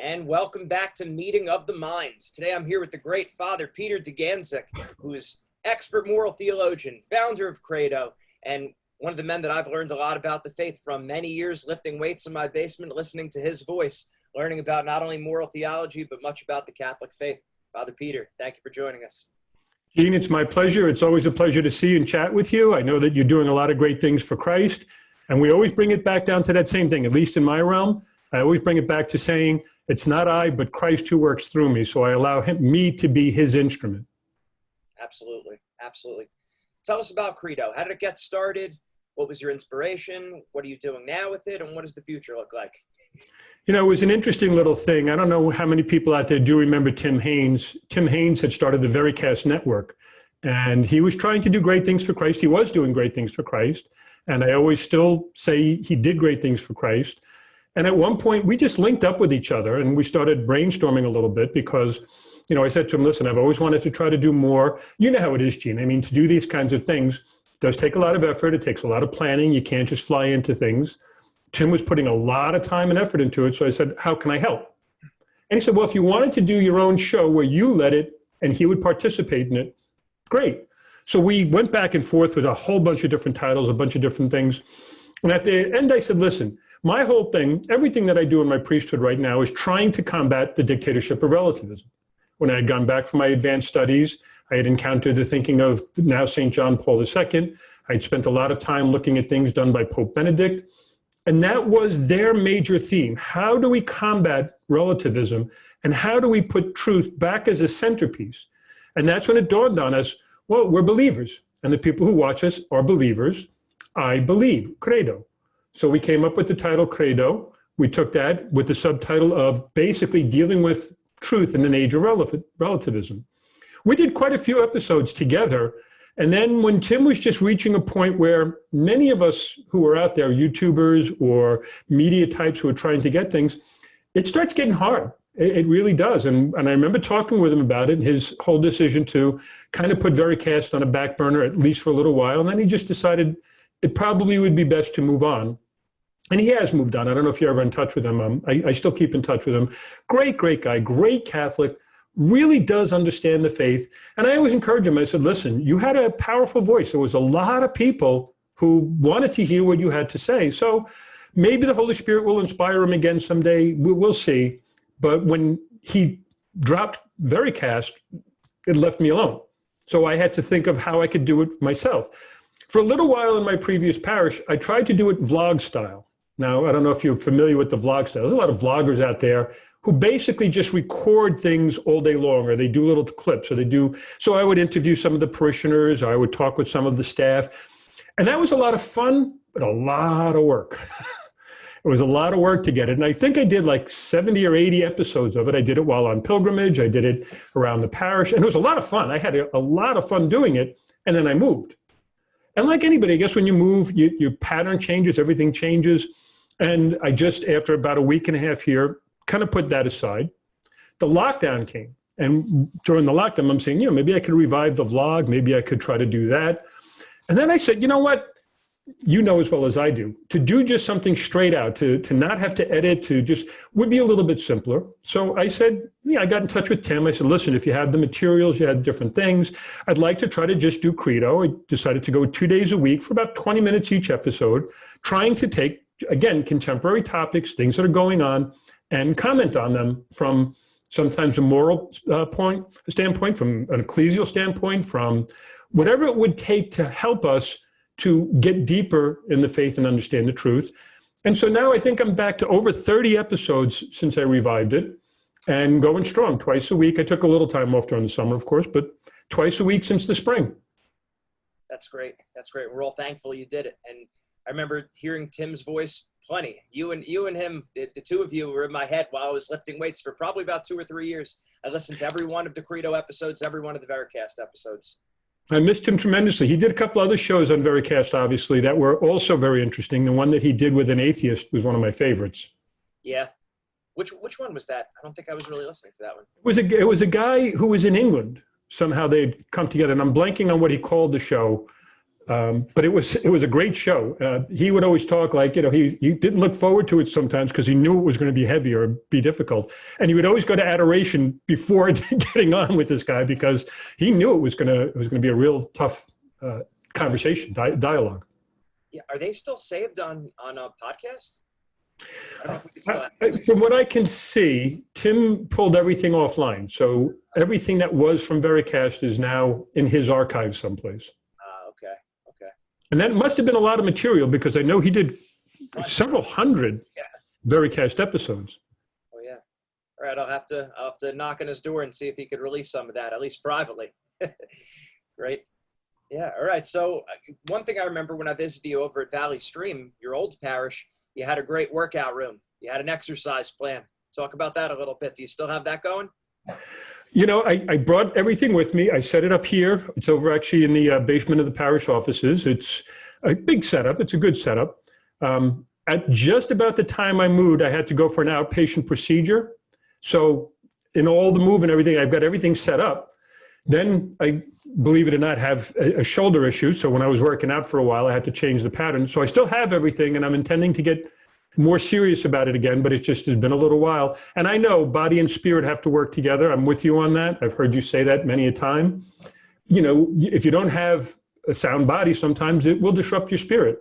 And welcome back to Meeting of the Minds. Today I'm here with the great Father Peter Dugandzic, who is expert moral theologian, founder of Credo, and one of the men that I've learned a lot about the faith from. Many years lifting weights in my basement, listening to his voice, learning about not only moral theology, but much about the Catholic faith. Father Peter, thank you for joining us. Gene, it's my pleasure. It's always a pleasure to see and chat with you. I know that you're doing a lot of great things for Christ, and we always bring it back down to that same thing, at least in my realm. I always bring it back to saying, it's not I, but Christ who works through me. So I allow me to be his instrument. Absolutely. Absolutely. Tell us about Credo. How did it get started? What was your inspiration? What are you doing now with it? And what does the future look like? You know, it was an interesting little thing. I don't know how many people out there do remember Tim Haynes. Tim Haynes had started the Vericast network, and he was trying to do great things for Christ. He was doing great things for Christ. And I always still say he did great things for Christ. And at one point, we just linked up with each other and we started brainstorming a little bit because, you know, I said to him, listen, I've always wanted to try to do more. You know how it is, Gene. I mean, to do these kinds of things does take a lot of effort. It takes a lot of planning. You can't just fly into things. Tim was putting a lot of time and effort into it. So I said, how can I help? And he said, well, if you wanted to do your own show where you led it and he would participate in it, great. So we went back and forth with a whole bunch of different titles, a bunch of different things. And at the end, I said, listen, my whole thing, everything that I do in my priesthood right now is trying to combat the dictatorship of relativism. When I had gone back from my advanced studies, I had encountered the thinking of now St. John Paul II. I had spent a lot of time looking at things done by Pope Benedict. And that was their major theme. How do we combat relativism? And how do we put truth back as a centerpiece? And that's when it dawned on us, well, we're believers. And the people who watch us are believers. I believe, Credo. So we came up with the title Credo. We took that with the subtitle of basically dealing with truth in an age of relativism. We did quite a few episodes together. And then when Tim was just reaching a point where many of us who are out there, YouTubers or media types who are trying to get things, it starts getting hard. It really does. And I remember talking with him about it, his whole decision to kind of put Vericast on a back burner, at least for a little while. And then he just decided it probably would be best to move on. And he has moved on. I don't know if you're ever in touch with him. I still keep in touch with him. Great guy, great Catholic, really does understand the faith. And I always encourage him. I said, listen, you had a powerful voice. There was a lot of people who wanted to hear what you had to say. So maybe the Holy Spirit will inspire him again someday. We'll see. But when he dropped Vericast, it left me alone. So I had to think of how I could do it myself. For a little while in my previous parish, I tried to do it vlog style. Now, I don't know if you're familiar with the vlog style. There's a lot of vloggers out there who basically just record things all day long, or they do little clips, or they do. So I would interview some of the parishioners, or I would talk with some of the staff. And that was a lot of fun, but a lot of work. It was a lot of work to get it. And I think I did like 70 or 80 episodes of it. I did it while on pilgrimage. I did it around the parish. And it was a lot of fun. I had a lot of fun doing it. And then I moved. And like anybody, I guess when you move, your pattern changes, everything changes. And I just, after about a week and a half here, kind of put that aside. The lockdown came. And during the lockdown, I'm saying, maybe I could revive the vlog. Maybe I could try to do that. And then I said, you know what? You know as well as I do, to do just something straight out, to not have to edit, to just would be a little bit simpler. So I said, I got in touch with Tim. I said, listen, if you have the materials, you have different things, I'd like to try to just do Credo. I decided to go 2 days a week for about 20 minutes each episode, trying to take, again, contemporary topics, things that are going on, and comment on them from sometimes a moral standpoint, from an ecclesial standpoint, from whatever it would take to help us to get deeper in the faith and understand the truth. And so now I think I'm back to over 30 episodes since I revived it and going strong twice a week. I took a little time off during the summer, of course, but twice a week since the spring. That's great. That's great. We're all thankful you did it. And I remember hearing Tim's voice plenty. You and him, the two of you were in my head while I was lifting weights for probably about 2 or 3 years. I listened to every one of the Credo episodes, every one of the Vericast episodes. I missed him tremendously. He did a couple other shows on Vericast, obviously, that were also very interesting. The one that he did with an atheist was one of my favorites. Yeah. Which one was that? I don't think I was really listening to that one. It was a guy who was in England. Somehow they'd come together, and I'm blanking on what he called the show. But it was a great show. He would always talk like, he didn't look forward to it sometimes because he knew it was going to be heavy or be difficult. And he would always go to adoration before getting on with this guy because he knew it was going to be a real tough conversation, dialogue. Yeah. Are they still saved on a podcast? From what I can see, Tim pulled everything offline. So everything that was from Vericast is now in his archive someplace. Okay. And that must have been a lot of material because I know he did several hundred Vericast episodes. Oh yeah. All right, I'll have to knock on his door and see if he could release some of that, at least privately. Great. Yeah. All right. So one thing I remember when I visited you over at Valley Stream, your old parish, you had a great workout room. You had an exercise plan. Talk about that a little bit. Do you still have that going? I brought everything with me. I set it up here. It's over actually in the basement of the parish offices. It's a big setup. It's a good setup. At just about the time I moved, I had to go for an outpatient procedure. So in all the move and everything, I've got everything set up. Then I, believe it or not, have a shoulder issue. So when I was working out for a while, I had to change the pattern. So I still have everything, and I'm intending to get more serious about it again, but it just has been a little while. And I know body and spirit have to work together. I'm with you on that. I've heard you say that many a time. If you don't have a sound body, sometimes it will disrupt your spirit.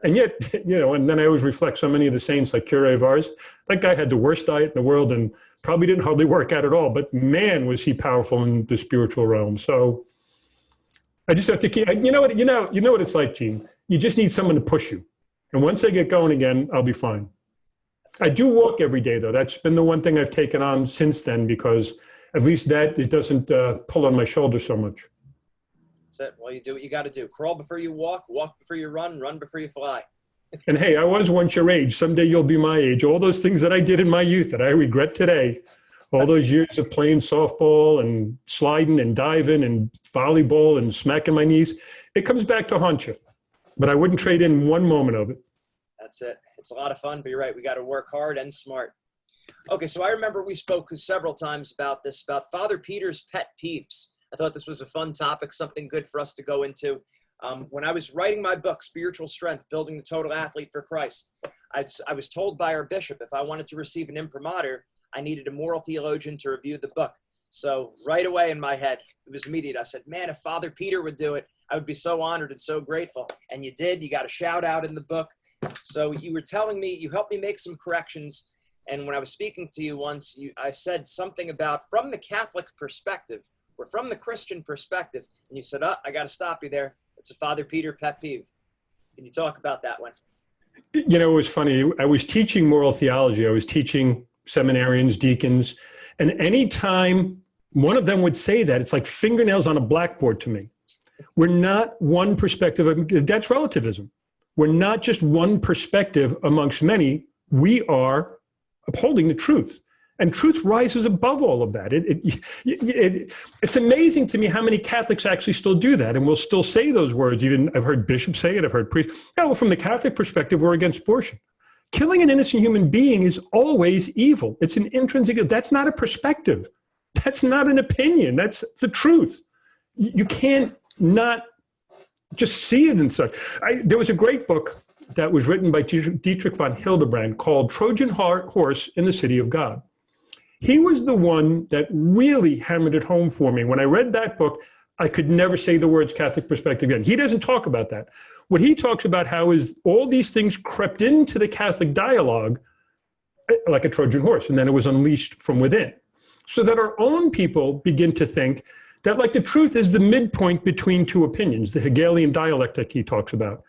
And yet, and then I always reflect so many of the saints like Cure of ours. That guy had the worst diet in the world and probably didn't hardly work out at all, but man, was he powerful in the spiritual realm. So I just have to keep, you know what it's like, Gene. You just need someone to push you. And once I get going again, I'll be fine. I do walk every day, though. That's been the one thing I've taken on since then, because at least that it doesn't pull on my shoulder so much. That's it. Well, you do what you got to do. Crawl before you walk before you run before you fly. And hey, I was once your age. Someday you'll be my age. All those things that I did in my youth that I regret today, all those years of playing softball and sliding and diving and volleyball and smacking my knees, it comes back to haunt you. But I wouldn't trade in one moment of it. That's it. It's a lot of fun, but you're right. We got to work hard and smart. Okay, so I remember we spoke several times about Father Peter's pet peeves. I thought this was a fun topic, something good for us to go into. When I was writing my book, Spiritual Strength, Building the Total Athlete for Christ, I was told by our bishop if I wanted to receive an imprimatur, I needed a moral theologian to review the book. So right away in my head, it was immediate. I said, man, if Father Peter would do it, I would be so honored and so grateful. And you did. You got a shout out in the book. So you were telling me, you helped me make some corrections. And when I was speaking to you once, I said something about from the Catholic perspective or from the Christian perspective. And you said, I got to stop you there. It's a Father Peter pet peeve. Can you talk about that one? It was funny. I was teaching moral theology. I was teaching seminarians, deacons. And anytime one of them would say that, it's like fingernails on a blackboard to me. We're not one perspective. That's relativism. We're not just one perspective amongst many. We are upholding the truth. And truth rises above all of that. It's amazing to me how many Catholics actually still do that and will still say those words. Even I've heard bishops say it. I've heard priests. Well, from the Catholic perspective, we're against abortion. Killing an innocent human being is always evil. It's an intrinsic. That's not a perspective. That's not an opinion. That's the truth. You can't not just see it in such. There was a great book that was written by Dietrich von Hildebrand called Trojan Horse in the City of God. He was the one that really hammered it home for me. When I read that book, I could never say the words Catholic perspective again. He doesn't talk about that. What he talks about how is all these things crept into the Catholic dialogue like a Trojan horse, and then it was unleashed from within. So that our own people begin to think that like the truth is the midpoint between two opinions, the Hegelian dialectic he talks about.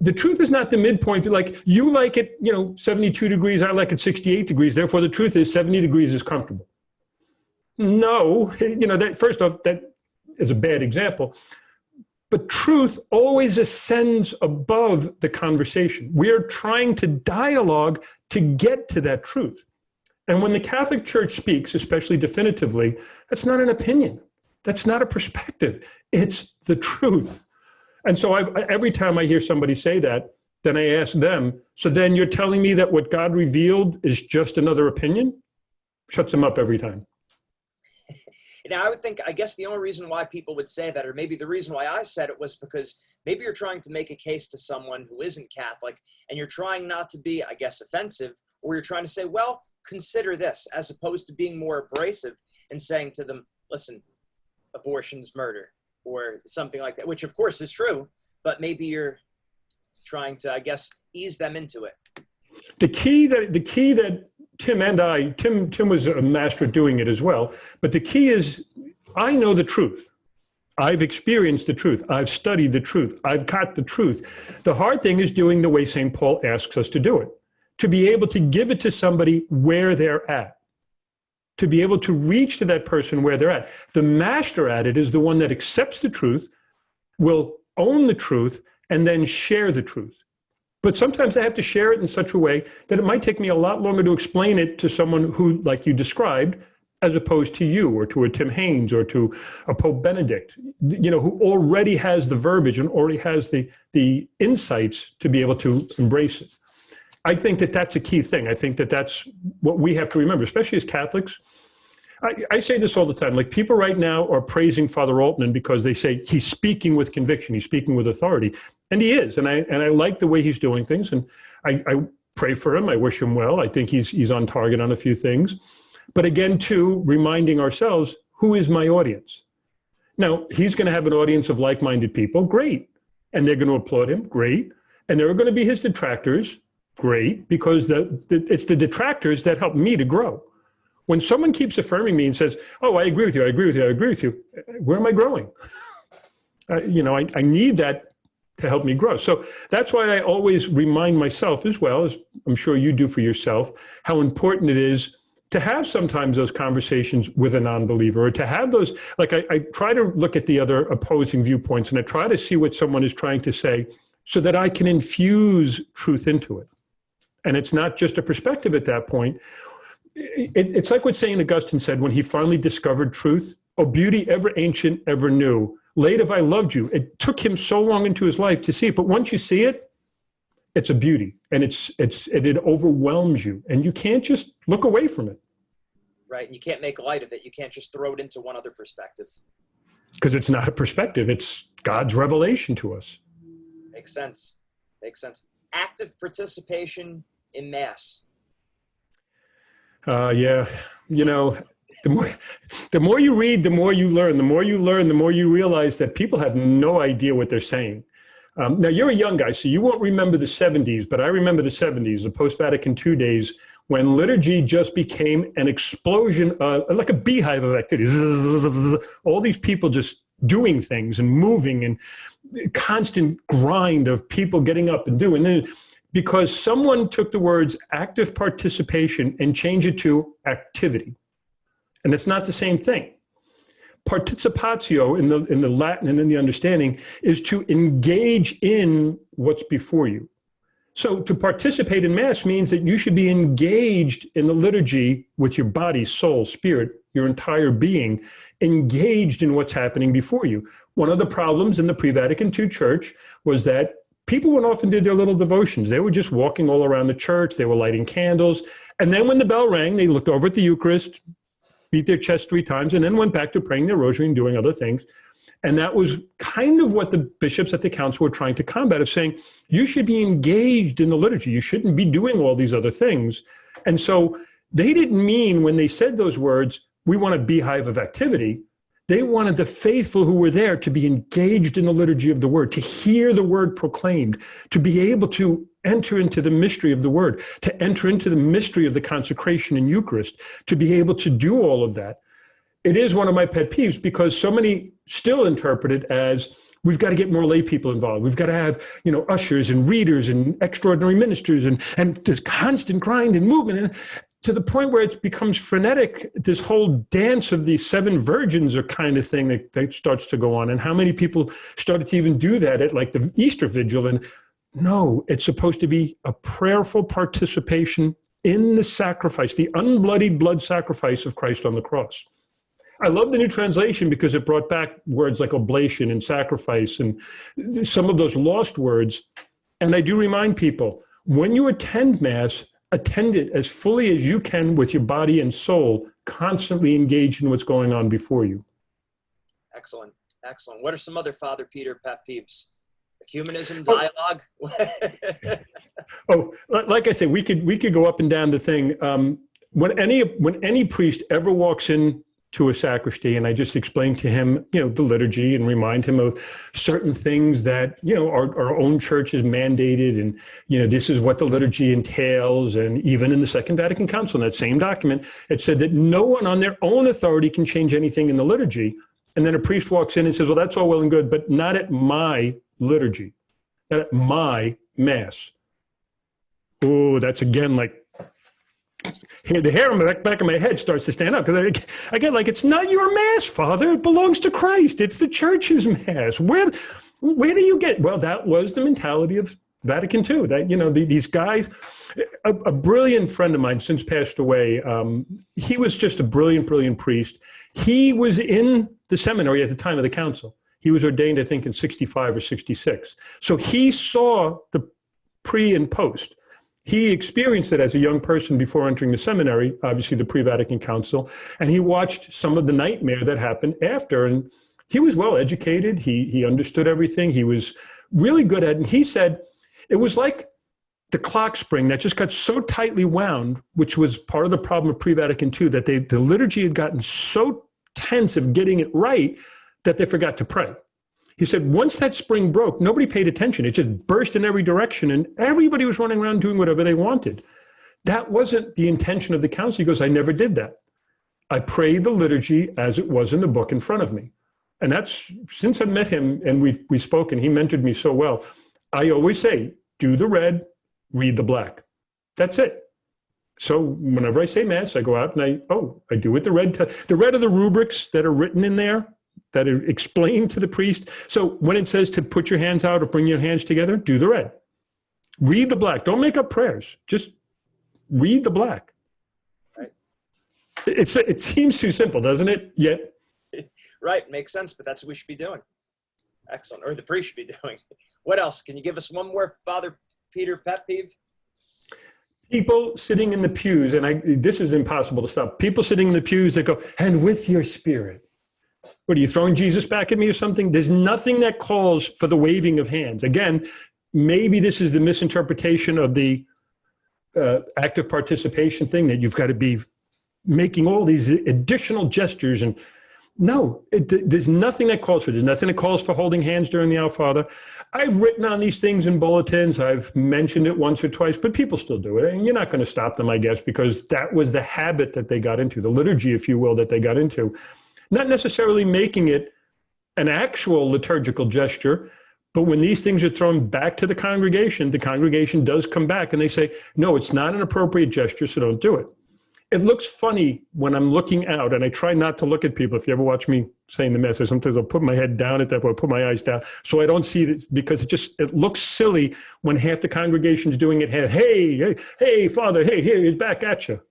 The truth is not the midpoint, like you like it, 72 degrees, I like it 68 degrees, therefore the truth is 70 degrees is comfortable. No, that first off, that is a bad example. But truth always ascends above the conversation. We are trying to dialogue to get to that truth. And when the Catholic Church speaks, especially definitively, that's not an opinion. That's not a perspective. It's the truth. And so every time I hear somebody say that, then I ask them, so then you're telling me that what God revealed is just another opinion? Shuts them up every time. Now, I would think, I guess the only reason why people would say that, or maybe the reason why I said it, was because maybe you're trying to make a case to someone who isn't Catholic, and you're trying not to be, I guess, offensive, or you're trying to say, well, consider this, as opposed to being more abrasive and saying to them, listen, abortion's murder, or something like that, which of course is true, but maybe you're trying to, I guess, ease them into it. The key that Tim was a master at doing it as well, but the key is, I know the truth. I've experienced the truth. I've studied the truth. I've got the truth. The hard thing is doing the way St. Paul asks us to do it, to be able to give it to somebody where they're at, to be able to reach to that person where they're at. The master at it is the one that accepts the truth, will own the truth, and then share the truth. But sometimes I have to share it in such a way that it might take me a lot longer to explain it to someone who, like you described, as opposed to you or to a Tim Haynes or to a Pope Benedict, who already has the verbiage and already has the insights to be able to embrace it. I think that that's a key thing. I think that that's what we have to remember, especially as Catholics. I say this all the time, like people right now are praising Father Altman because they say he's speaking with conviction, he's speaking with authority, and he is. And I like the way he's doing things, and I pray for him. I wish him well. I think he's on target on a few things. But again, too, reminding ourselves, who is my audience? Now, he's going to have an audience of like-minded people, great. And they're going to applaud him, great. And there are going to be his detractors, great, because it's the detractors that help me to grow. When someone keeps affirming me and says, oh, I agree with you, I agree with you, I agree with you, where am I growing? I need that to help me grow. So that's why I always remind myself, as well as I'm sure you do for yourself, how important it is to have sometimes those conversations with a non-believer, or to have those, like I try to look at the other opposing viewpoints, and I try to see what someone is trying to say so that I can infuse truth into it. And it's not just a perspective at that point. It's like what St. Augustine said when he finally discovered truth. Oh, beauty ever ancient, ever new. Late have I loved you. It took him so long into his life to see it, but once you see it, it's a beauty, and it overwhelms you, and you can't just look away from it. Right, and you can't make light of it. You can't just throw it into one other perspective. Because it's not a perspective, it's God's revelation to us. Makes sense. Makes sense. Active participation in Mass. Yeah, the more you read, the more you learn. The more you learn, the more you realize that people have no idea what they're saying. Now, you're a young guy, so you won't remember the 70s, but I remember the 70s, the post-Vatican II days, when liturgy just became an explosion, like a beehive of activities. All these people just doing things and moving, and constant grind of people getting up and doing. Because someone took the words active participation and changed it to activity. And it's not the same thing. Participatio in the Latin and in the understanding is to engage in what's before you. So to participate in Mass means that you should be engaged in the liturgy with your body, soul, spirit, your entire being, engaged in what's happening before you. One of the problems in the pre-Vatican II church was that people went off and did their little devotions. They were just walking all around the church. They were lighting candles. And then when the bell rang, they looked over at the Eucharist, beat their chest 3 times, and then went back to praying their rosary and doing other things. And that was kind of what the bishops at the council were trying to combat, of saying, you should be engaged in the liturgy. You shouldn't be doing all these other things. And so they didn't mean, when they said those words, we want a beehive of activity. They wanted the faithful who were there to be engaged in the liturgy of the word, to hear the word proclaimed, to be able to enter into the mystery of the word, to enter into the mystery of the consecration in Eucharist, to be able to do all of that. It is one of my pet peeves, because so many still interpret it as, we've got to get more lay people involved. We've got to have, ushers and readers and extraordinary ministers and this constant grind and movement. And to the point where it becomes frenetic, this whole dance of the 7 virgins or kind of thing that starts to go on. And how many people started to even do that at like the Easter Vigil. And no, it's supposed to be a prayerful participation in the sacrifice, the unbloodied blood sacrifice of Christ on the cross. I love the New Translation because it brought back words like oblation and sacrifice and some of those lost words. And I do remind people, when you attend Mass, attend it as fully as you can with your body and soul, constantly engaged in what's going on before you. Excellent. Excellent. What are some other Father Peter pet peeves? Ecumenism, dialogue? Like I said, we could go up and down the thing. When any priest ever walks in to a sacristy, and I just explain to him, the liturgy, and remind him of certain things that, our own church has mandated, and, this is what the liturgy entails. And even in the Second Vatican Council, in that same document, it said that no one on their own authority can change anything in the liturgy. And then a priest walks in and says, well, that's all well and good, but not at my liturgy, not at my mass. Oh, that's again like, the hair on the back of my head starts to stand up, because I get like, it's not your mass, Father. It belongs to Christ. It's the church's mass. Where do you get? Well, that was the mentality of Vatican II. That these guys. A brilliant friend of mine since passed away. He was just a brilliant priest. He was in the seminary at the time of the council. He was ordained, I think, in 65 or 66. So he saw the pre and post. He experienced it as a young person before entering the seminary, obviously the pre-Vatican Council, and he watched some of the nightmare that happened after. And he was well educated. He understood everything. He was really good at it. And he said it was like the clock spring that just got so tightly wound, which was part of the problem of pre-Vatican II, that the liturgy had gotten so tense of getting it right that they forgot to pray. He said, once that spring broke, nobody paid attention. It just burst in every direction, and everybody was running around doing whatever they wanted. That wasn't the intention of the council. He goes, I never did that. I prayed the liturgy as it was in the book in front of me. And that's, since I met him and we've spoken, he mentored me so well. I always say, do the red, read the black. That's it. So whenever I say Mass, I go out and I do it the red. The red are the rubrics that are written in there, that are explained to the priest. So when it says to put your hands out or bring your hands together, do the red. Read the black. Don't make up prayers. Just read the black. Right. It seems too simple, doesn't it? Yet. Right. Makes sense, but that's what we should be doing. Excellent. Or the priest should be doing. What else? Can you give us one more Father Peter pet peeve? People sitting in the pews, and this is impossible to stop. People sitting in the pews that go, and with your spirit. What, are you throwing Jesus back at me or something? There's nothing that calls for the waving of hands. Again, maybe this is the misinterpretation of the active participation thing, that you've got to be making all these additional gestures. And no, there's nothing that calls for. There's nothing that calls for holding hands during the Our Father. I've written on these things in bulletins. I've mentioned it once or twice, but people still do it. And you're not going to stop them, I guess, because that was the habit that they got into, the liturgy, if you will, that they got into. Not necessarily making it an actual liturgical gesture, but when these things are thrown back to the congregation does come back and they say, no, it's not an appropriate gesture, so don't do it. It looks funny when I'm looking out, and I try not to look at people. If you ever watch me saying the Mass, sometimes I'll put my head down at that point, put my eyes down, so I don't see this, because it looks silly when half the congregation's doing it. Hey, Father, hey, here, he's back at you.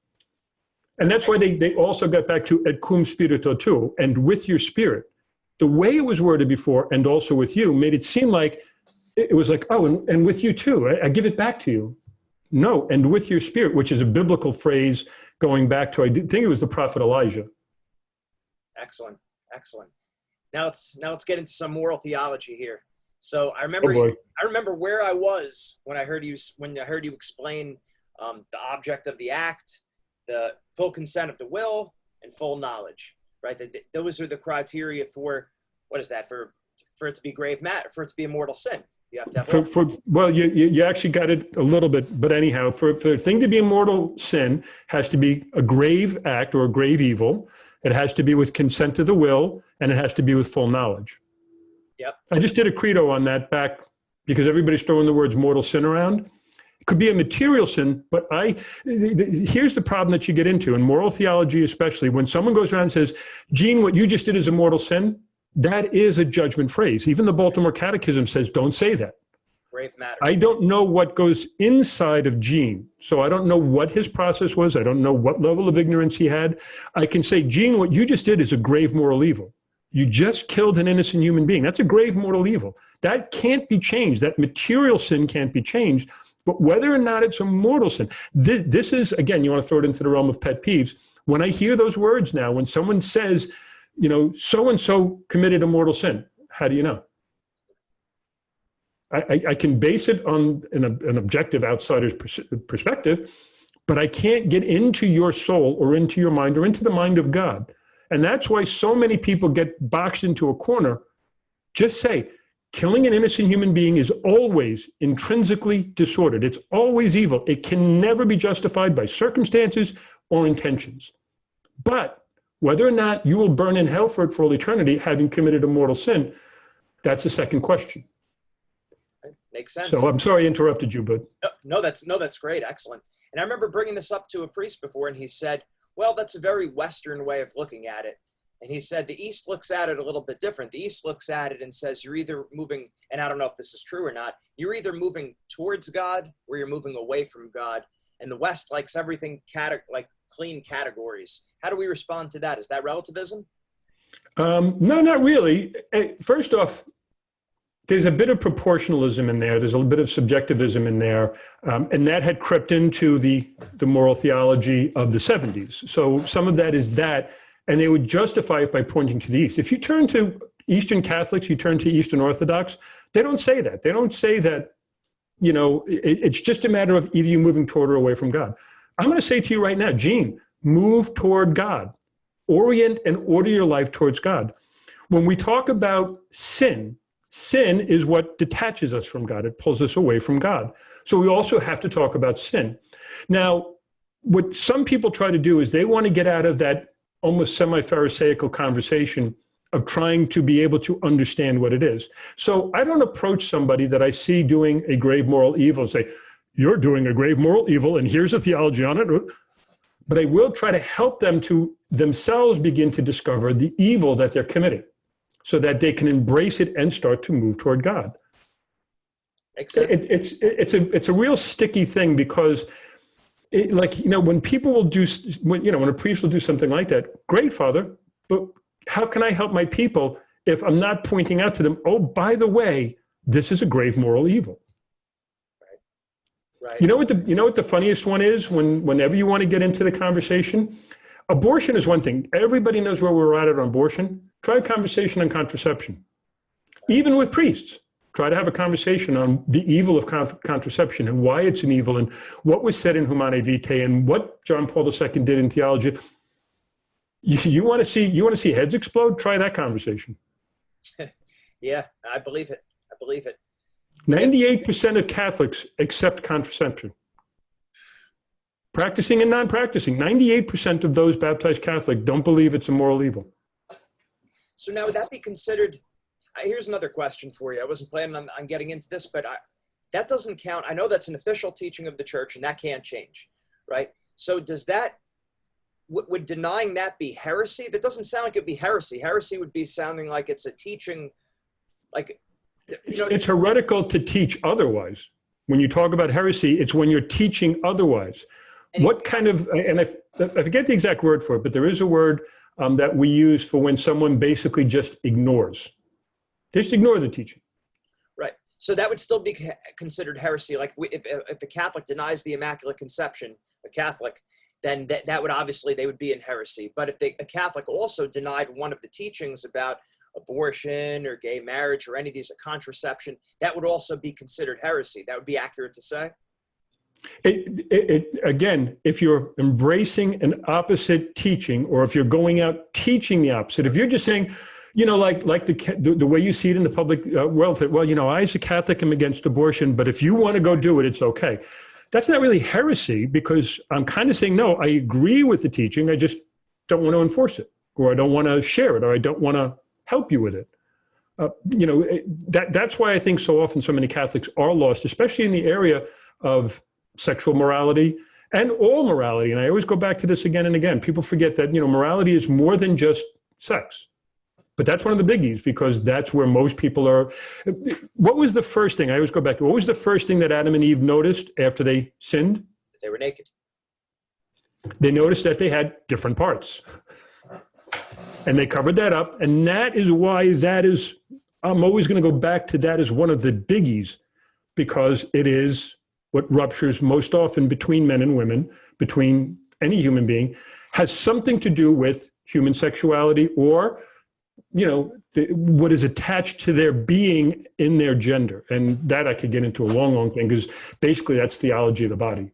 And that's why they also got back to et cum spirito too, and with your spirit. The way it was worded before, and also with you, made it seem like it was like, oh, and with you too, I give it back to you. No, and with your spirit, which is a biblical phrase going back to, I think it was the prophet Elijah. Excellent. Now let's get into some moral theology here. So I remember where I was when I heard you explain the object of the act, the full consent of the will, and full knowledge. Right? Those are the criteria for, what is that, for it to be grave matter, for it to be a mortal sin. You have to have well, you actually got it a little bit, but anyhow, for a thing to be a mortal sin, has to be a grave act or a grave evil. It has to be with consent of the will, and it has to be with full knowledge. Yep. I just did a credo on that back, because everybody's throwing the words mortal sin around. It could be a material sin, but here's the problem that you get into, in moral theology especially, when someone goes around and says, Gene, what you just did is a mortal sin, that is a judgment phrase. Even the Baltimore Catechism says, don't say that. Grave matter. I don't know what goes inside of Gene, so I don't know what his process was. I don't know what level of ignorance he had. I can say, Gene, what you just did is a grave moral evil. You just killed an innocent human being. That's a grave mortal evil. That can't be changed. That material sin can't be changed. But whether or not it's a mortal sin, this is, again, you want to throw it into the realm of pet peeves. When I hear those words now, when someone says, so-and-so committed a mortal sin, how do you know? I can base it on an objective outsider's perspective, but I can't get into your soul or into your mind or into the mind of God. And that's why so many people get boxed into a corner. Just say, killing an innocent human being is always intrinsically disordered. It's always evil. It can never be justified by circumstances or intentions. But whether or not you will burn in hell for it for all eternity, having committed a mortal sin, that's a second question. Makes sense. So I'm sorry I interrupted you, but no, that's great, excellent. And I remember bringing this up to a priest before, and he said, "Well, that's a very Western way of looking at it." And he said the East looks at it a little bit different. The East looks at it and says you're either moving, and I don't know if this is true or not, you're either moving towards God or you're moving away from God. And the West likes everything like clean categories. How do we respond to that? Is that relativism? No, not really. First off, there's a bit of proportionalism in there. There's a bit of subjectivism in there. And that had crept into the moral theology of the 70s. So some of that is that, and they would justify it by pointing to the East. If you turn to Eastern Catholics, you turn to Eastern Orthodox, they don't say that. They don't say that, it's just a matter of either you moving toward or away from God. I'm going to say to you right now, Gene, move toward God. Orient and order your life towards God. When we talk about sin is what detaches us from God. It pulls us away from God. So we also have to talk about sin. Now, what some people try to do is they want to get out of that almost semi-pharisaical conversation of trying to be able to understand what it is. So I don't approach somebody that I see doing a grave moral evil and say, you're doing a grave moral evil and here's a theology on it. But I will try to help them to themselves begin to discover the evil that they're committing so that they can embrace it and start to move toward God. It's a real sticky thing because when people will do, when a priest will do something like that, great, Father, but how can I help my people if I'm not pointing out to them, oh, by the way, this is a grave moral evil. Right. You know what the funniest one is whenever you want to get into the conversation? Abortion is one thing. Everybody knows where we're at on abortion. Try a conversation on contraception. Even with priests, try to have a conversation on the evil of contraception and why it's an evil and what was said in Humanae Vitae and what John Paul II did in theology. You want to see heads explode? Try that conversation. Yeah, I believe it. 98% of Catholics accept contraception. Practicing and non-practicing, 98% of those baptized Catholic don't believe it's a moral evil. So now would that be considered, here's another question for you. I wasn't planning on getting into this, but that doesn't count. I know that's an official teaching of the church and that can't change, right? So does that, would denying that be heresy? That doesn't sound like it'd be heresy. Heresy would be sounding like it's a teaching, like, it's heretical to teach otherwise. When you talk about heresy, it's when you're teaching otherwise. What kind of, and I forget the exact word for it, but there is a word that we use for when someone basically just ignores. They just ignore the teaching. Right. So that would still be considered heresy. Like if a Catholic denies the Immaculate Conception, a Catholic, then that would obviously, they would be in heresy. But if a Catholic also denied one of the teachings about abortion or gay marriage or any of these, contraception, that would also be considered heresy. That would be accurate to say? Again, if you're embracing an opposite teaching, or if you're going out teaching the opposite, if you're just saying, like the way you see it in the public world, well, I as a Catholic am against abortion, but if you want to go do it, it's okay. That's not really heresy, because I'm kind of saying, no, I agree with the teaching. I just don't want to enforce it, or I don't want to share it, or I don't want to help you with it. That's why I think so often so many Catholics are lost, especially in the area of sexual morality and all morality. And I always go back to this again and again. People forget that, morality is more than just sex. But that's one of the biggies, because that's where most people are. What was the first thing? I always go back to, what was the first thing that Adam and Eve noticed after they sinned? They were naked. They noticed that they had different parts. And they covered that up. And that is why I'm always going to go back to that as one of the biggies, because it is what ruptures most often between men and women, between any human being, has something to do with human sexuality or, what is attached to their being in their gender. And that I could get into a long, long thing, because basically that's theology of the body.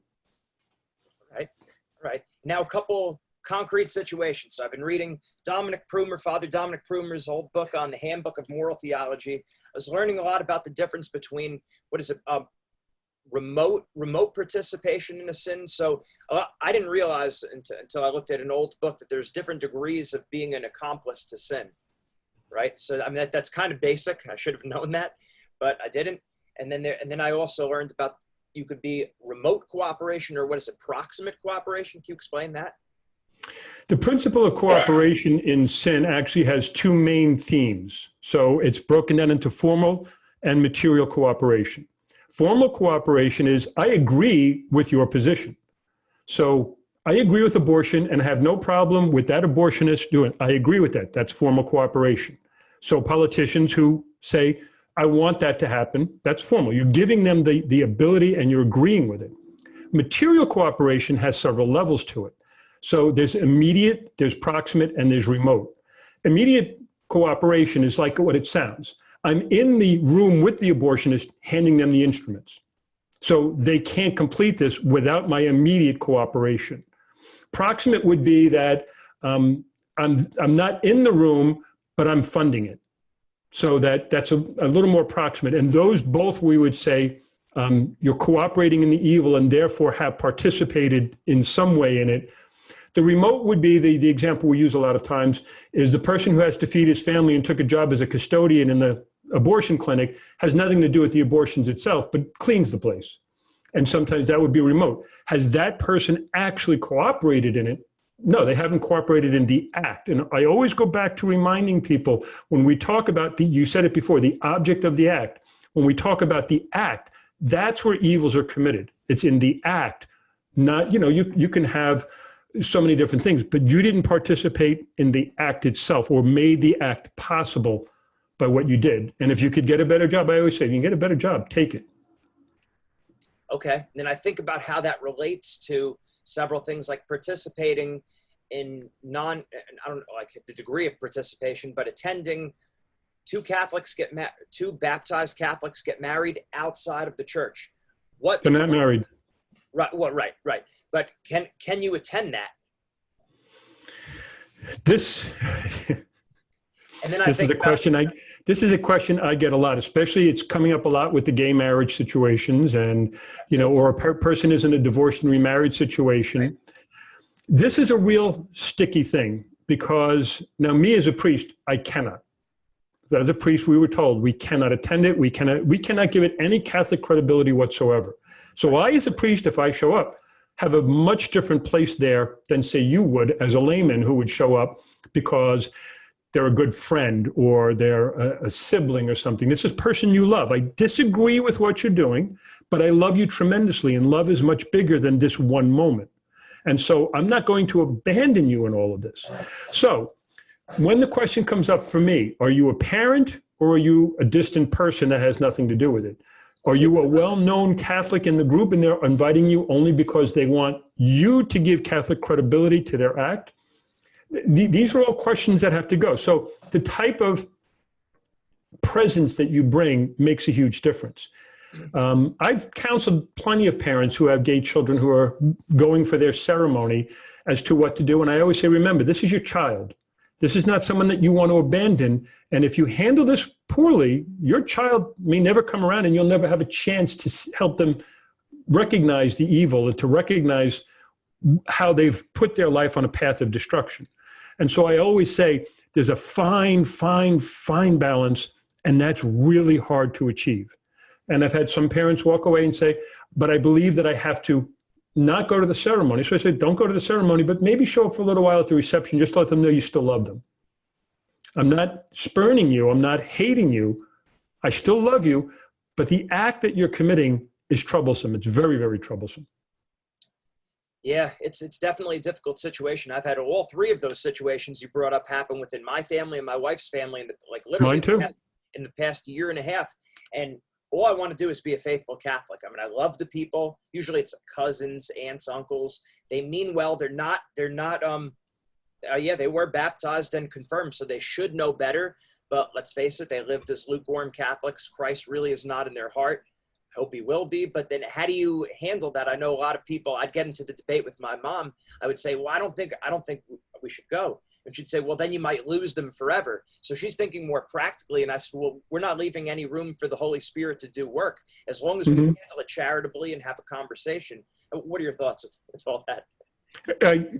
Right. Now, a couple concrete situations. So I've been reading Father Dominic Prumer's old book on the Handbook of Moral Theology. I was learning a lot about the difference between remote participation in a sin. So I didn't realize until I looked at an old book that there's different degrees of being an accomplice to sin, right? So I mean that's kind of basic. I should have known that, but I didn't. And then I also learned about you could be remote cooperation, or proximate cooperation. Can you explain that? The principle of cooperation in sin actually has two main themes. So it's broken down into formal and material cooperation. Formal cooperation is, I agree with your position. So I agree with abortion and have no problem with that abortionist doing it. I agree with that. That's formal cooperation. So politicians who say, I want that to happen, that's formal. You're giving them the ability and you're agreeing with it. Material cooperation has several levels to it. So there's immediate, there's proximate, and there's remote. Immediate cooperation is like what it sounds. I'm in the room with the abortionist, handing them the instruments. So they can't complete this without my immediate cooperation. Proximate would be that I'm not in the room, but I'm funding it. So that's a little more proximate. And those both, we would say, you're cooperating in the evil and therefore have participated in some way in it. The remote would be the example we use a lot of times is the person who has to feed his family and took a job as a custodian in the abortion clinic, has nothing to do with the abortions itself, but cleans the place. And sometimes that would be remote. Has that person actually cooperated in it? No, they haven't cooperated in the act. And I always go back to reminding people when we talk about you said it before, the object of the act. When we talk about the act, that's where evils are committed. It's in the act, not, you can have so many different things, but you didn't participate in the act itself or made the act possible by what you did. And if you could get a better job, I always say, if you can get a better job, take it. Okay. And then I think about how that relates to several things like participating in I don't know, like the degree of participation, but attending two baptized Catholics get married outside of the church. They're not married. Right. Well, right. But can you attend that? This is a question I get a lot, especially it's coming up a lot with the gay marriage situations and, or a person is in a divorced and remarried situation. Right. This is a real sticky thing because now me as a priest, I cannot. As a priest, we were told we cannot attend it. We cannot give it any Catholic credibility whatsoever. So I, as a priest, if I show up, have a much different place there than say you would as a layman who would show up because they're a good friend or they're a sibling or something. This is a person you love. I disagree with what you're doing, but I love you tremendously, and love is much bigger than this one moment. And so I'm not going to abandon you in all of this. So when the question comes up for me, are you a parent or are you a distant person that has nothing to do with it? Are you a well-known Catholic in the group and they're inviting you only because they want you to give Catholic credibility to their act? These are all questions that have to go. So the type of presence that you bring makes a huge difference. I've counseled plenty of parents who have gay children who are going for their ceremony as to what to do. And I always say, remember, this is your child. This is not someone that you want to abandon. And if you handle this poorly, your child may never come around and you'll never have a chance to help them recognize the evil and to recognize how they've put their life on a path of destruction. And so I always say there's a fine balance, and that's really hard to achieve. And I've had some parents walk away and say, but I believe that I have to not go to the ceremony. So I said, don't go to the ceremony, but maybe show up for a little while at the reception, just to let them know you still love them. I'm not spurning you. I'm not hating you. I still love you, but the act that you're committing is troublesome. It's very, very troublesome. Yeah, it's definitely a difficult situation. I've had all three of those situations you brought up happen within my family and my wife's family, literally Mine too. In the past year and a half. And all I want to do is be a faithful Catholic. I mean, I love the people. Usually it's cousins, aunts, uncles. They mean well. They're not, they were baptized and confirmed, so they should know better. But let's face it, they lived as lukewarm Catholics. Christ really is not in their heart. I hope he will be. But then how do you handle that? I know a lot of people, I'd get into the debate with my mom. I would say, well, I don't think we should go. And she'd say, well, then you might lose them forever. So she's thinking more practically. And I said, well, we're not leaving any room for the Holy Spirit to do work as long as we handle it charitably and have a conversation. What are your thoughts with all that?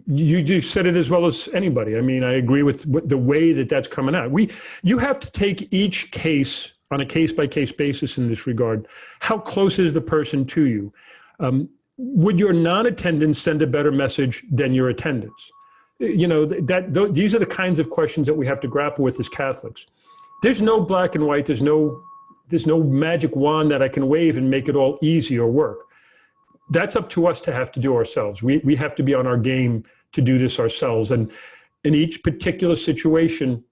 You just said it as well as anybody. I mean, I agree with the way that that's coming out. You have to take each case on a case-by-case basis in this regard. How close is the person to you? Would your non-attendance send a better message than your attendance? You know, these are the kinds of questions that we have to grapple with as Catholics. There's no black and white. There's no magic wand that I can wave and make it all easy or work. That's up to us to have to do ourselves. We have to be on our game to do this ourselves. And in each particular situation,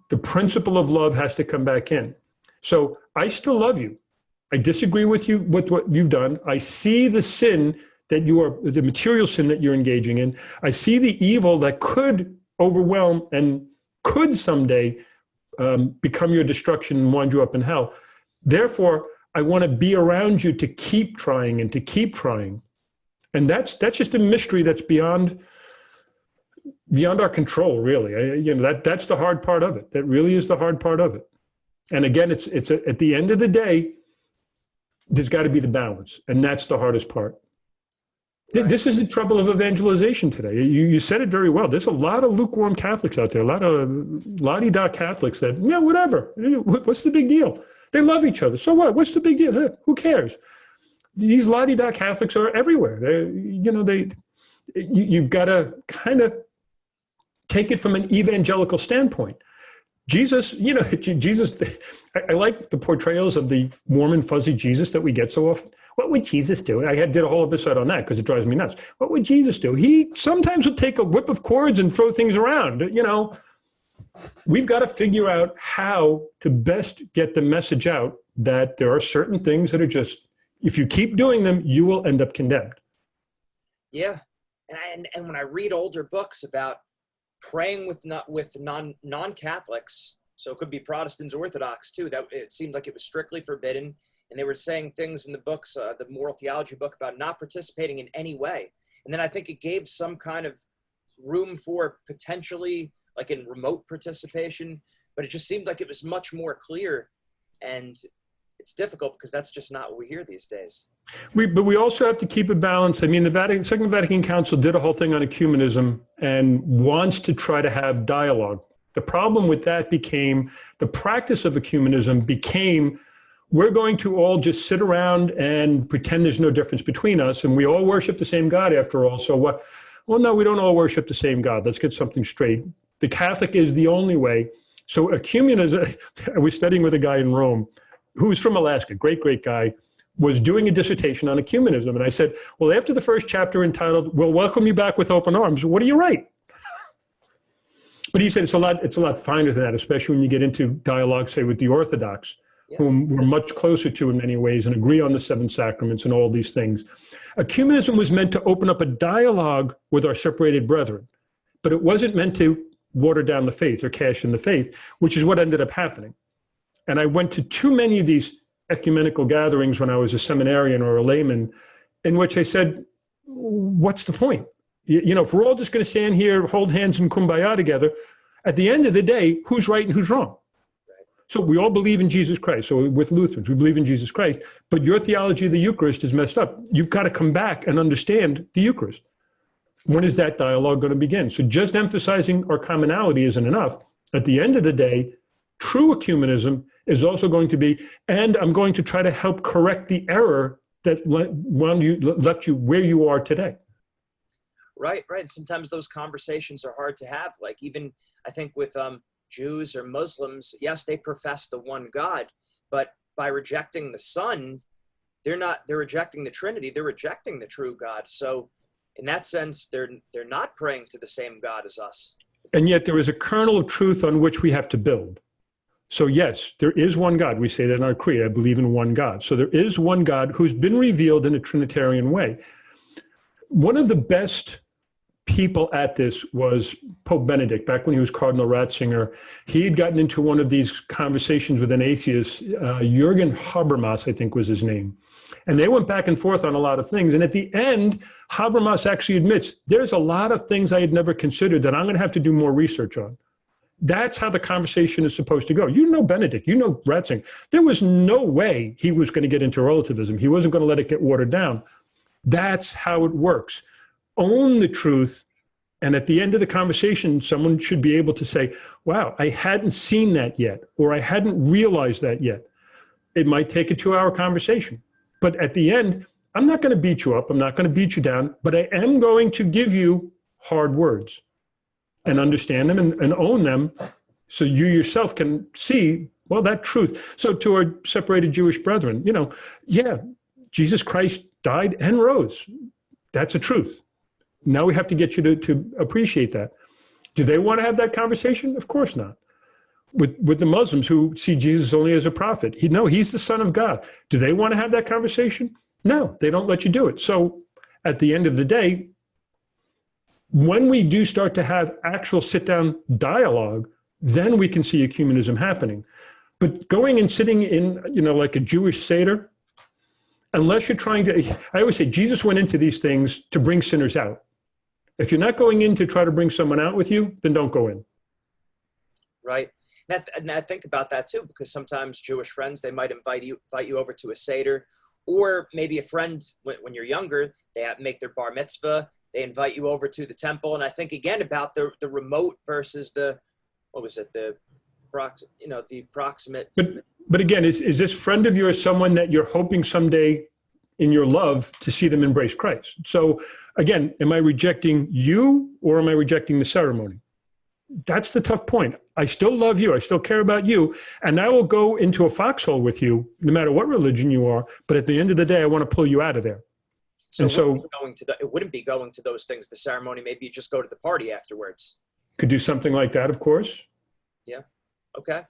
the principle of love has to come back in. So I still love you. I disagree with you with what you've done. I see the sin that the material sin that you're engaging in. I see the evil that could overwhelm and could someday become your destruction and wind you up in hell. Therefore, I want to be around you to keep trying and to keep trying. And that's just a mystery that's beyond our control, really. That's the hard part of it. That really is the hard part of it. And again, it's at the end of the day, there's got to be the balance. And that's the hardest part. Right. This is the trouble of evangelization today. You said it very well. There's a lot of lukewarm Catholics out there, a lot of la-di-da Catholics that, yeah, whatever. What's the big deal? They love each other. So what? What's the big deal? Who cares? These la-di-da Catholics are everywhere. You've got to kind of take it from an evangelical standpoint. Jesus, I like the portrayals of the warm and fuzzy Jesus that we get so often. What would Jesus do? I did a whole episode on that because it drives me nuts. What would Jesus do? He sometimes would take a whip of cords and throw things around. We've got to figure out how to best get the message out that there are certain things that are just, if you keep doing them, you will end up condemned. Yeah. And when I read older books about praying with non-Catholics, so it could be Protestants, Orthodox too, that it seemed like it was strictly forbidden. And they were saying things in the books, the moral theology book, about not participating in any way. And then I think it gave some kind of room for potentially like in remote participation, but it just seemed like it was much more clear. And it's difficult because that's just not what we hear these days. But we also have to keep a balance. I mean, the Second Vatican Council did a whole thing on ecumenism and wants to try to have dialogue. The problem with that became, the practice of ecumenism became, we're going to all just sit around and pretend there's no difference between us, and we all worship the same God after all. So what? Well, no, we don't all worship the same God. Let's get something straight. The Catholic is the only way. So ecumenism, I was studying with a guy in Rome who was from Alaska, great guy, was doing a dissertation on ecumenism. And I said, well, after the first chapter entitled, "We'll welcome you back with open arms," what do you write? But he said it's a lot finer than that, especially when you get into dialogue, say, with the Orthodox, whom we're much closer to in many ways and agree on the seven sacraments and all these things. Ecumenism was meant to open up a dialogue with our separated brethren, but it wasn't meant to water down the faith or cash in the faith, which is what ended up happening. And I went to too many of these ecumenical gatherings when I was a seminarian or a layman, in which I said, what's the point? If we're all just going to stand here, hold hands and kumbaya together, at the end of the day, who's right and who's wrong? So we all believe in Jesus Christ. So with Lutherans, we believe in Jesus Christ, but your theology of the Eucharist is messed up. You've got to come back and understand the Eucharist. When is that dialogue going to begin? So just emphasizing our commonality isn't enough. At the end of the day, true ecumenism is also going to be, and I'm going to try to help correct the error that left you where you are today. Right. Sometimes those conversations are hard to have. Like even, I think with Jews or Muslims, yes, they profess the one God, but by rejecting the Son, they're rejecting the Trinity, they're rejecting the true God. So in that sense, they're not praying to the same God as us. And yet there is a kernel of truth on which we have to build. So yes, there is one God. We say that in our creed. I believe in one God. So there is one God who's been revealed in a Trinitarian way. One of the best people at this was Pope Benedict, back when he was Cardinal Ratzinger. He had gotten into one of these conversations with an atheist, Jürgen Habermas, I think was his name. And they went back and forth on a lot of things. And at the end, Habermas actually admits, there's a lot of things I had never considered that I'm going to have to do more research on. That's how the conversation is supposed to go. You know Benedict, you know Ratzinger. There was no way he was going to get into relativism. He wasn't going to let it get watered down. That's how it works. Own the truth, and at the end of the conversation, someone should be able to say, wow, I hadn't seen that yet, or I hadn't realized that yet. It might take a 2-hour conversation, but at the end, I'm not going to beat you up, I'm not going to beat you down, but I am going to give you hard words and understand them and own them so you yourself can see, well, that truth. So to our separated Jewish brethren, yeah, Jesus Christ died and rose. That's a truth. Now we have to get you to appreciate that. Do they want to have that conversation? Of course not. With the Muslims who see Jesus only as a prophet, he's the Son of God. Do they want to have that conversation? No, they don't let you do it. So at the end of the day, when we do start to have actual sit-down dialogue, then we can see ecumenism happening. But going and sitting in, like a Jewish Seder, unless you're trying to, I always say Jesus went into these things to bring sinners out. If you're not going in to try to bring someone out with you, then don't go in. Right. And I think about that too, because sometimes Jewish friends, they might invite you over to a Seder, or maybe a friend when you're younger, they make their bar mitzvah, they invite you over to the temple. And I think again about the remote versus the proximate. But again, is this friend of yours someone that you're hoping someday in your love to see them embrace Christ? So again, am I rejecting you or am I rejecting the ceremony? That's the tough point. I still love you. I still care about you. And I will go into a foxhole with you, no matter what religion you are. But at the end of the day, I want to pull you out of there. So it wouldn't be going to those things, the ceremony. Maybe you just go to the party afterwards. Could do something like that, of course. Yeah. Okay.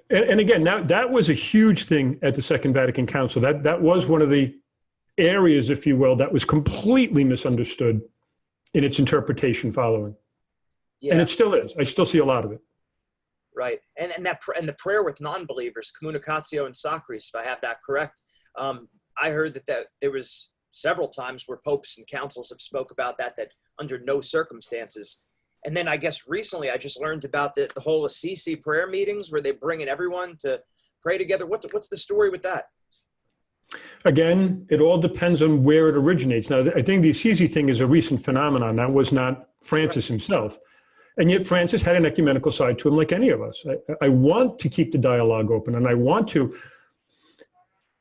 And again, that was a huge thing at the Second Vatican Council. That was one of the areas, if you will, that was completely misunderstood in its interpretation following. Yeah. And it still is. I still see a lot of it. Right. And the prayer with non-believers, communicatio in sacris, if I have that correct. I heard that there was several times where popes and councils have spoke about that under no circumstances. And then I guess recently I just learned about the whole Assisi prayer meetings where they bring in everyone to pray together. What's the story with that? Again, it all depends on where it originates. Now, I think the Assisi thing is a recent phenomenon. That was not Francis himself. And yet Francis had an ecumenical side to him like any of us. I want to keep the dialogue open, and I want to.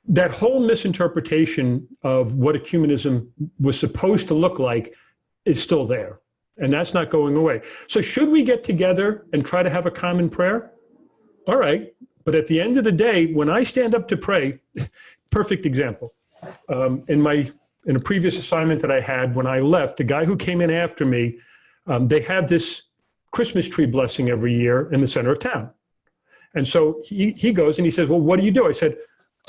That whole misinterpretation of what ecumenism was supposed to look like is still there. And that's not going away. So should we get together and try to have a common prayer? All right. But at the end of the day, when I stand up to pray, perfect example. In a previous assignment that I had, when I left, the guy who came in after me, they have this Christmas tree blessing every year in the center of town. And so he goes and he says, well, what do you do? I said,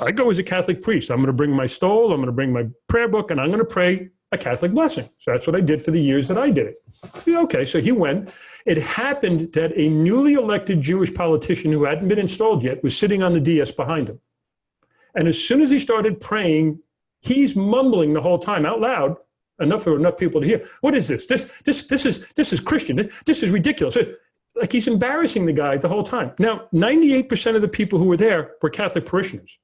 I go as a Catholic priest. I'm going to bring my stole, I'm going to bring my prayer book, and I'm going to pray a Catholic blessing. So that's what I did for the years that I did it. Okay, so he went. It happened that a newly elected Jewish politician who hadn't been installed yet was sitting on the dais behind him. And as soon as he started praying, he's mumbling the whole time out loud, enough for enough people to hear. What is this? This is Christian. This is ridiculous. Like he's embarrassing the guy the whole time. Now, 98% of the people who were there were Catholic parishioners.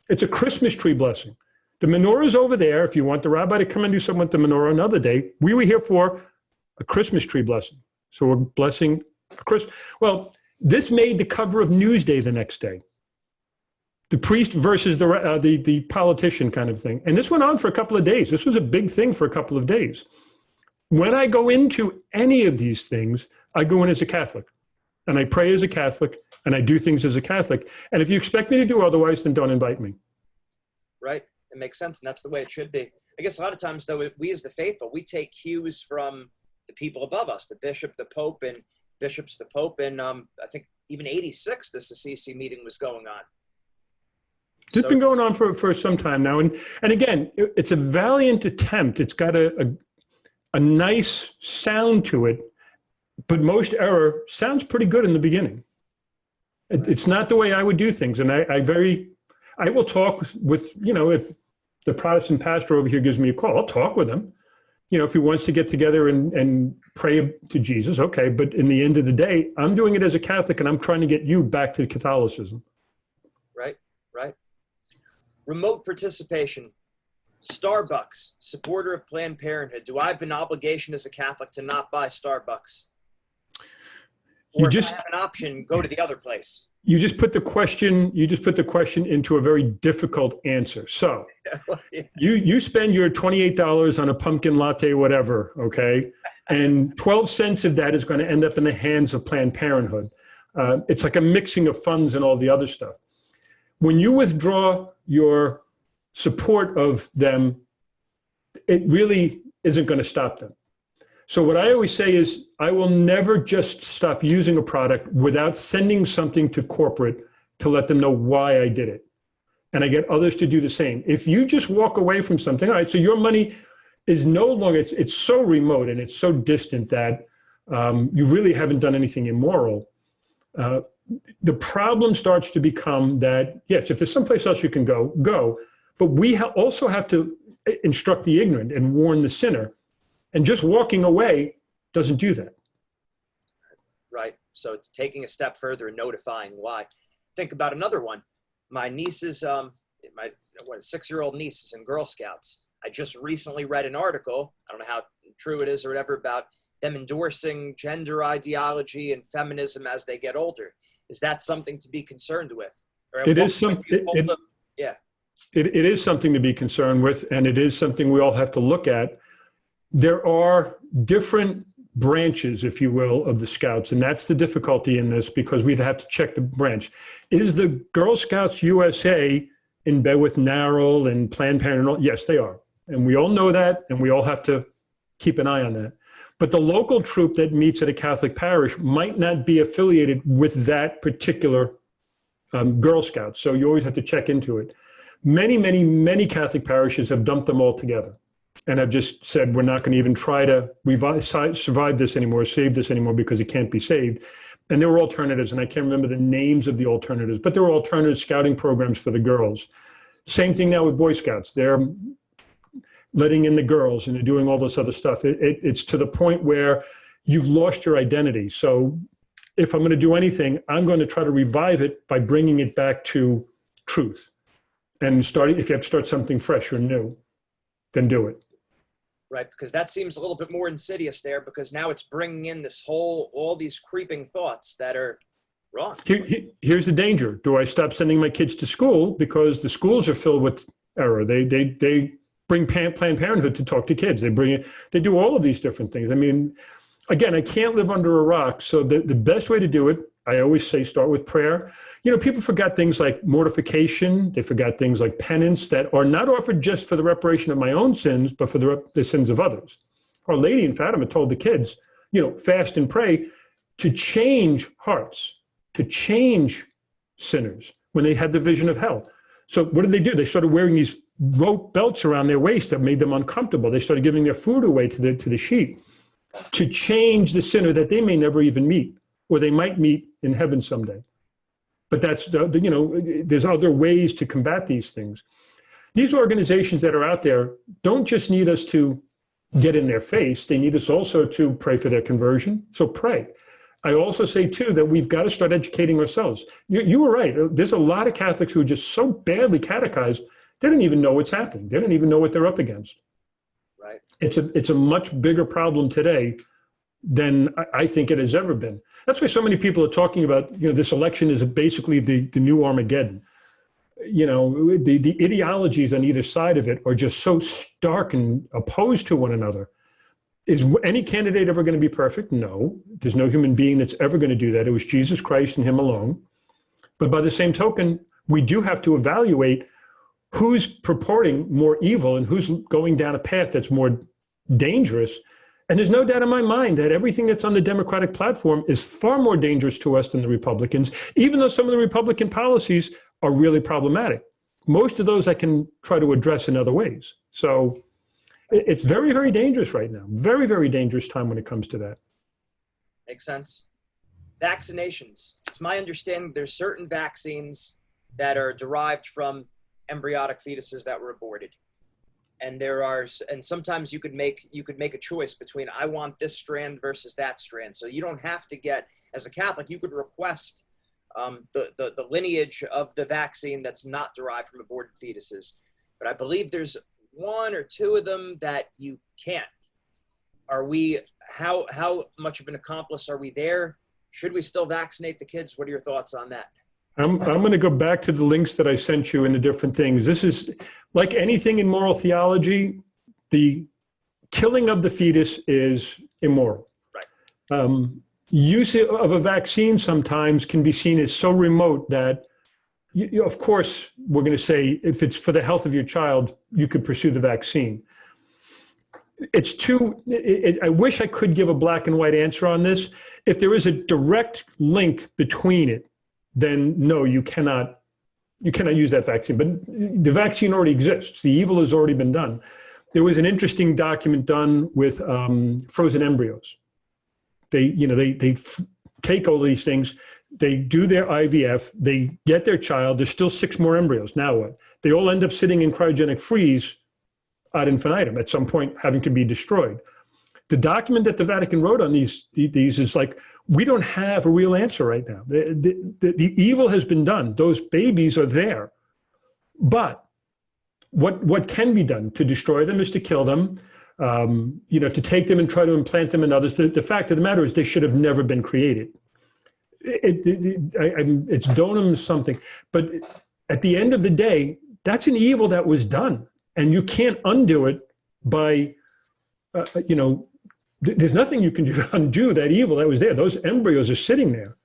It's a Christmas tree blessing. The menorah's over there. If you want the rabbi to come and do something with the menorah another day, we were here for a Christmas tree blessing. So we're blessing a Christmas. Well, this made the cover of Newsday the next day. The priest versus the politician kind of thing. And this went on for a couple of days. This was a big thing for a couple of days. When I go into any of these things, I go in as a Catholic. And I pray as a Catholic, and I do things as a Catholic. And if you expect me to do otherwise, then don't invite me. Right. It makes sense, and that's the way it should be. I guess a lot of times, though, we as the faithful, we take cues from the people above us, the bishop, the pope, and bishops, the Pope, and I think even 86, this Assisi meeting was going on. It's been going on for some time now. And again, it's a valiant attempt. It's got a nice sound to it, but most error sounds pretty good in the beginning. It's not the way I would do things. And I will talk with, if the Protestant pastor over here gives me a call, I'll talk with him. If he wants to get together and pray to Jesus, okay. But in the end of the day, I'm doing it as a Catholic, and I'm trying to get you back to Catholicism. Right. Remote participation. Starbucks, supporter of Planned Parenthood. Do I have an obligation as a Catholic to not buy Starbucks? Or if I have an option, go to the other place. You just put the question into a very difficult answer. So you spend your $28 on a pumpkin latte, whatever, okay? And 12 cents of that is going to end up in the hands of Planned Parenthood. It's like a mixing of funds and all the other stuff. When you withdraw your support of them, it really isn't going to stop them. So what I always say is, I will never just stop using a product without sending something to corporate to let them know why I did it. And I get others to do the same. If you just walk away from something, all right, so your money is no longer, it's so remote and it's so distant that you really haven't done anything immoral. The problem starts to become that, yes, if there's someplace else you can go. But we also have to instruct the ignorant and warn the sinner. And just walking away doesn't do that. Right. So it's taking a step further and notifying why. Think about another one. My niece's, my 6-year-old niece is in Girl Scouts. I just recently read an article, I don't know how true it is or whatever, about them endorsing gender ideology and feminism as they get older. Is that something to be concerned with? It is something. It is something to be concerned with, and it is something we all have to look at. There are different branches, if you will, of the Scouts, and that's the difficulty in this, because we'd have to check the branch. Is the Girl Scouts USA in bed with NARAL and Planned Parenthood? Yes, they are. And we all know that, and we all have to keep an eye on that. But the local troop that meets at a Catholic parish might not be affiliated with that particular Girl Scouts, so you always have to check into it. Many, many, many Catholic parishes have dumped them all together and have just said, we're not going to even try to survive this anymore, save this anymore, because it can't be saved. And there were alternatives, and I can't remember the names of the alternatives, but there were alternative scouting programs for the girls. Same thing now with Boy Scouts. They're letting in the girls and they're doing all this other stuff. It's to the point where you've lost your identity. So if I'm going to do anything, I'm going to try to revive it by bringing it back to truth. And if you have to start something fresh or new, then do it. Right, because that seems a little bit more insidious there, because now it's bringing in all these creeping thoughts that are wrong. Here's the danger. Do I stop sending my kids to school because the schools are filled with error? They bring Planned Parenthood to talk to kids. They do all of these different things. I mean, again, I can't live under a rock. So the best way to do it, I always say, start with prayer. People forgot things like mortification. They forgot things like penance that are not offered just for the reparation of my own sins, but for the sins of others. Our Lady in Fatima told the kids, fast and pray to change hearts, to change sinners when they had the vision of hell. So what did they do? They started wearing these rope belts around their waist that made them uncomfortable. They started giving their food away to the sheep to change the sinner that they may never even meet, or they might meet in heaven someday. But that's, there's other ways to combat these things. These organizations that are out there don't just need us to get in their face. They need us also to pray for their conversion. So pray. I also say, too, that we've got to start educating ourselves. You were right. There's a lot of Catholics who are just so badly catechized, they don't even know what's happening. They don't even know what they're up against. Right. It's a much bigger problem today than I think it has ever been. That's why so many people are talking about, this election is basically the new Armageddon. The ideologies on either side of it are just so stark and opposed to one another. Is any candidate ever going to be perfect? No. There's no human being that's ever going to do that. It was Jesus Christ and him alone. But by the same token, we do have to evaluate who's purporting more evil and who's going down a path that's more dangerous, And there's no doubt in my mind that everything that's on the Democratic platform is far more dangerous to us than the Republicans, even though some of the Republican policies are really problematic. Most of those I can try to address in other ways. So it's very, very dangerous right now. Very, very dangerous time when it comes to that. Makes sense. Vaccinations. It's my understanding there's certain vaccines that are derived from embryonic fetuses that were aborted. And sometimes you could make a choice between, I want this strand versus that strand. So you don't have to get, as a Catholic, you could request the lineage of the vaccine that's not derived from aborted fetuses. But I believe there's one or two of them that you can't. How much of an accomplice are we there? Should we still vaccinate the kids? What are your thoughts on that? I'm going to go back to the links that I sent you in the different things. This is like anything in moral theology, the killing of the fetus is immoral. Right. Use of a vaccine sometimes can be seen as so remote that, of course, we're going to say if it's for the health of your child, you could pursue the vaccine. I wish I could give a black and white answer on this. If there is a direct link between it, then no, you cannot use that vaccine. But the vaccine already exists. The evil has already been done. There was an interesting document done with frozen embryos. They take all these things, they do their IVF, they get their child, there's still 6 more embryos. Now what? They all end up sitting in cryogenic freeze ad infinitum, at some point having to be destroyed. The document that the Vatican wrote on these is like, we don't have a real answer right now. The evil has been done. Those babies are there. But what can be done to destroy them is to kill them, to take them and try to implant them in others. The fact of the matter is they should have never been created. It's donum something. But at the end of the day, that's an evil that was done. And you can't undo it by, there's nothing you can do to undo that evil that was there. Those embryos are sitting there.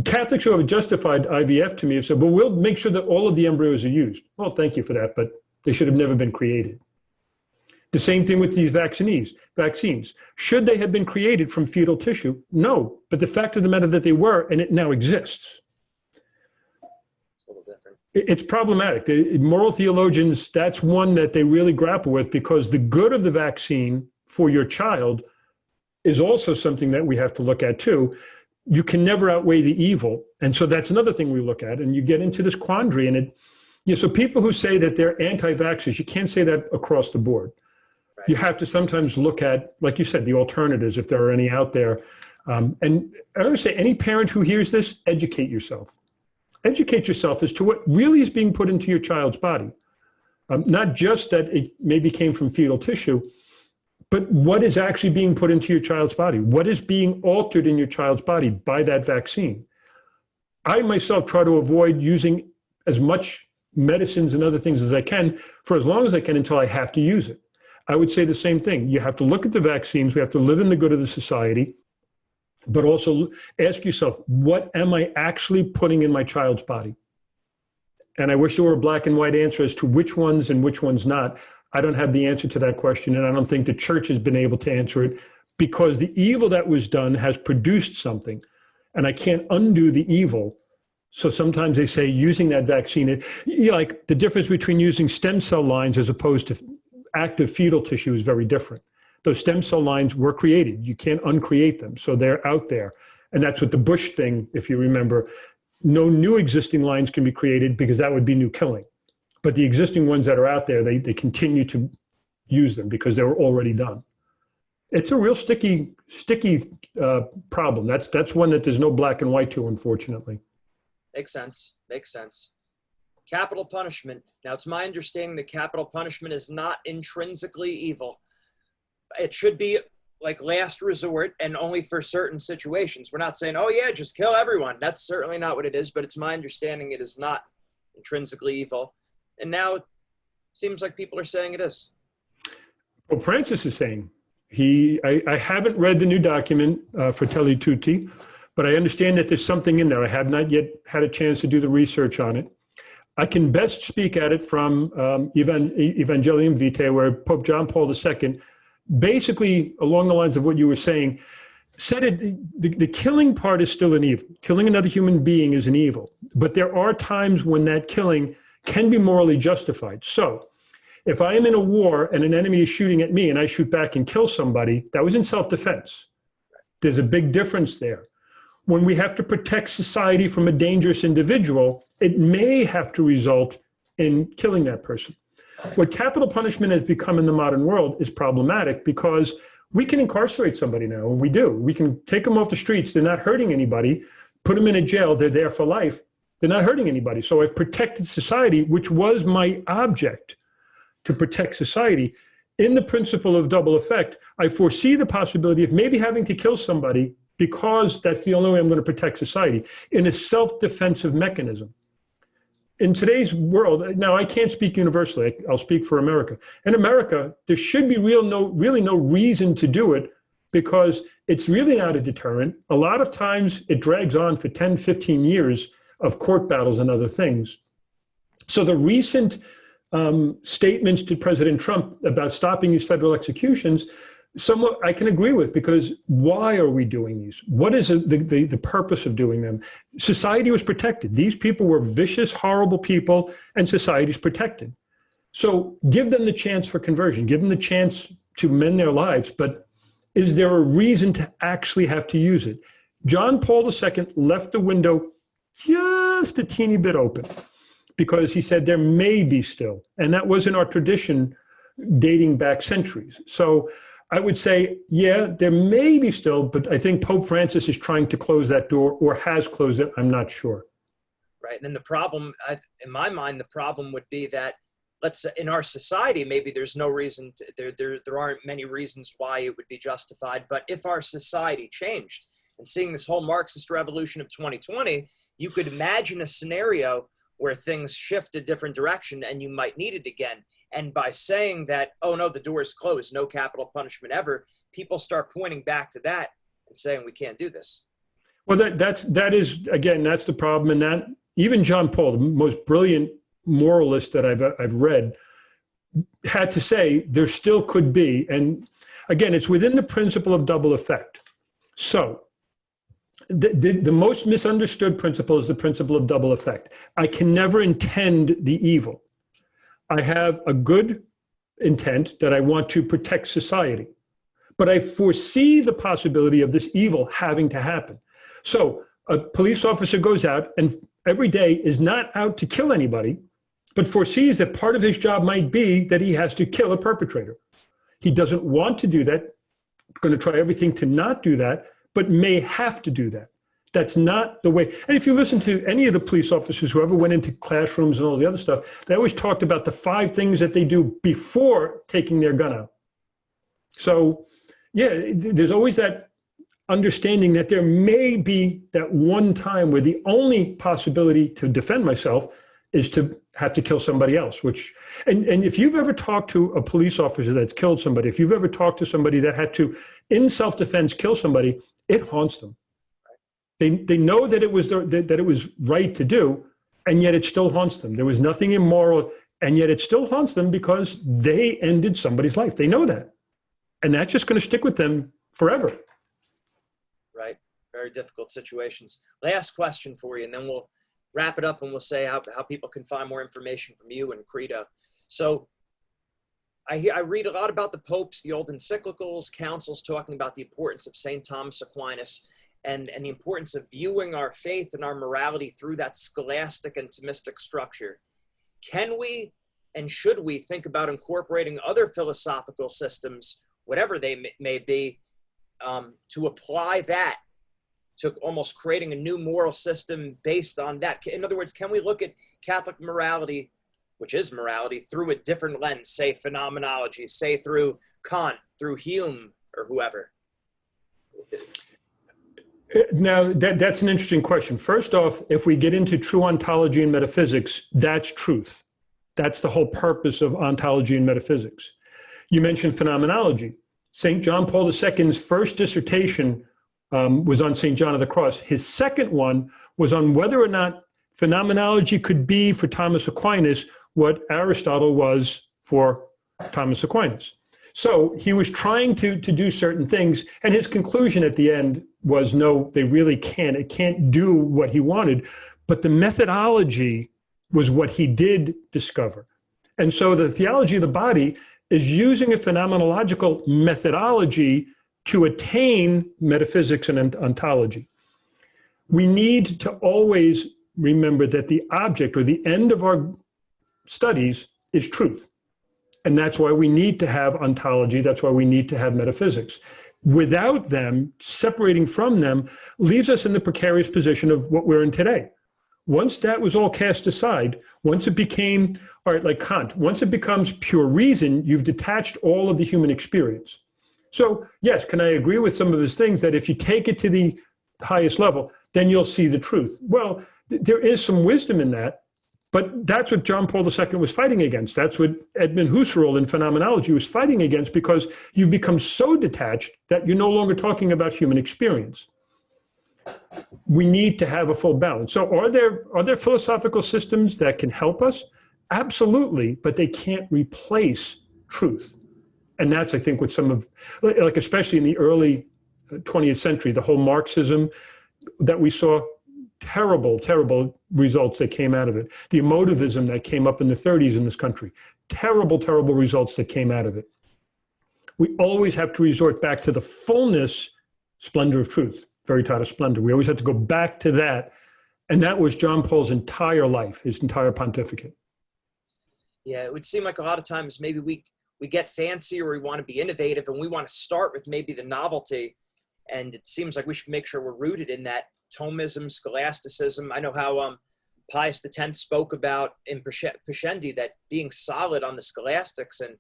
Catholics who have justified IVF to me have said, well, we'll make sure that all of the embryos are used. Well, thank you for that, but they should have never been created. The same thing with these vaccines. Should they have been created from fetal tissue? No, but the fact of the matter that they were, and it now exists. It's a little different. It's problematic. The moral theologians, that's one that they really grapple with, because the good of the vaccine for your child is also something that we have to look at too. You can never outweigh the evil. And so that's another thing we look at, and you get into this quandary. And so people who say that they're anti-vaxxers, you can't say that across the board. Right. You have to sometimes look at, like you said, the alternatives, if there are any out there. And I would say any parent who hears this, educate yourself. Educate yourself as to what really is being put into your child's body. Not just that it maybe came from fetal tissue, but what is actually being put into your child's body? What is being altered in your child's body by that vaccine? I myself try to avoid using as much medicines and other things as I can for as long as I can until I have to use it. I would say the same thing. You have to look at the vaccines. We have to live in the good of the society, but also ask yourself, what am I actually putting in my child's body? And I wish there were a black and white answer as to which ones and which ones not. I don't have the answer to that question, and I don't think the church has been able to answer it, because the evil that was done has produced something, and I can't undo the evil. So sometimes they say using that vaccine, like the difference between using stem cell lines as opposed to active fetal tissue is very different. Those stem cell lines were created. You can't uncreate them, so they're out there. And that's what the Bush thing, if you remember, no new existing lines can be created because that would be new killing. But the existing ones that are out there, they continue to use them because they were already done. It's a real sticky problem. That's one that there's no black and white to, unfortunately. Makes sense. Capital punishment. Now, it's my understanding that capital punishment is not intrinsically evil. It should be like last resort and only for certain situations. We're not saying, oh yeah, just kill everyone. That's certainly not what it is, but it's my understanding it is not intrinsically evil. And now it seems like people are saying it is. Well, Francis is saying, I haven't read the new document, Fratelli Tutti, but I understand that there's something in there. I have not yet had a chance to do the research on it. I can best speak at it from Evangelium Vitae, where Pope John Paul II basically along the lines of what you were saying, said it, the killing part is still an evil. Killing another human being is an evil. But there are times when that killing can be morally justified. So if I am in a war and an enemy is shooting at me and I shoot back and kill somebody, that was in self-defense. There's a big difference there. When we have to protect society from a dangerous individual, it may have to result in killing that person. What capital punishment has become in the modern world is problematic because we can incarcerate somebody now, and we do. We can take them off the streets. They're not hurting anybody. Put them in a jail. They're there for life. They're not hurting anybody. So I've protected society, which was my object, to protect society. In the principle of double effect, I foresee the possibility of maybe having to kill somebody because that's the only way I'm going to protect society in a self-defensive mechanism. In today's world, now I can't speak universally, I'll speak for America. In America, there should be really no reason to do it because it's really not a deterrent. A lot of times it drags on for 10, 15 years of court battles and other things. So the recent statements to President Trump about stopping these federal executions, somewhat I can agree with, because why are we doing these? What is the purpose of doing them? Society was protected. These people were vicious, horrible people, and society's protected. So give them the chance for conversion. Give them the chance to mend their lives. But is there a reason to actually have to use it? John Paul II left the window just a teeny bit open because he said there may be still, and that wasn't our tradition dating back centuries. So I would say, yeah, there may be still, but I think Pope Francis is trying to close that door or has closed it. I'm not sure. Right. And then the problem, in my mind, the problem would be that, let's say in our society, maybe there's no reason, there aren't many reasons why it would be justified. But if our society changed, and seeing this whole Marxist revolution of 2020, you could imagine a scenario where things shift a different direction and you might need it again. And by saying that, oh no, the door is closed, no capital punishment ever, people start pointing back to that and saying we can't do this. Well, that is again, that's the problem. And that even John Paul, the most brilliant moralist that I've read, had to say there still could be. And again, it's within the principle of double effect. So the most misunderstood principle is the principle of double effect. I can never intend the evil. I have a good intent that I want to protect society, but I foresee the possibility of this evil having to happen. So a police officer goes out and every day is not out to kill anybody, but foresees that part of his job might be that he has to kill a perpetrator. He doesn't want to do that, going to try everything to not do that, but may have to do that. That's not the way. And if you listen to any of the police officers who ever went into classrooms and all the other stuff, they always talked about the 5 things that they do before taking their gun out. So, yeah, there's always that understanding that there may be that one time where the only possibility to defend myself is to have to kill somebody else, which, and if you've ever talked to a police officer that's killed somebody, if you've ever talked to somebody that had to, in self-defense, kill somebody, it haunts them. They know that it was right to do, and yet it still haunts them. There was nothing immoral, and yet it still haunts them because they ended somebody's life. They know that. And that's just going to stick with them forever. Right. Very difficult situations. Last question for you, and then we'll wrap it up and we'll say how people can find more information from you and Credo. So I read a lot about the popes, the old encyclicals, councils talking about the importance of St. Thomas Aquinas and the importance of viewing our faith and our morality through that scholastic and Thomistic structure. Can we and should we think about incorporating other philosophical systems, whatever they may be, to apply that to almost creating a new moral system based on that? In other words, can we look at Catholic morality, which is morality, through a different lens, say phenomenology, say through Kant, through Hume, or whoever? Now, that's an interesting question. First off, if we get into true ontology and metaphysics, that's truth. That's the whole purpose of ontology and metaphysics. You mentioned phenomenology. St. John Paul II's first dissertation was on St. John of the Cross. His second one was on whether or not phenomenology could be for Thomas Aquinas what Aristotle was for Thomas Aquinas. So he was trying to do certain things, and his conclusion at the end was, no, they really can't. It can't do what he wanted. But the methodology was what he did discover. And so the theology of the body is using a phenomenological methodology to attain metaphysics and ontology. We need to always remember that the object or the end of our studies is truth. And that's why we need to have ontology. That's why we need to have metaphysics. Without them, separating from them, leaves us in the precarious position of what we're in today. Once that was all cast aside, once it became, all right, like Kant, once it becomes pure reason, you've detached all of the human experience. So yes, can I agree with some of his things that if you take it to the highest level, then you'll see the truth? Well, there is some wisdom in that. But that's what John Paul II was fighting against. That's what Edmund Husserl in phenomenology was fighting against, because you've become so detached that you're no longer talking about human experience. We need to have a full balance. So are there philosophical systems that can help us? Absolutely, but they can't replace truth. And that's, I think, what some of, like especially in the early 20th century, the whole Marxism that we saw, terrible, terrible results that came out of it. The emotivism that came up in the 30s in this country, terrible, terrible results that came out of it. We always have to resort back to the fullness, splendor of truth, veritatis splendor. We always have to go back to that. And that was John Paul's entire life, his entire pontificate. Yeah, it would seem like a lot of times maybe we get fancy, or we want to be innovative, and we want to start with maybe the novelty. And it seems like we should make sure we're rooted in that Thomism, scholasticism. I know how Pius X spoke about in Pascendi, that being solid on the scholastics and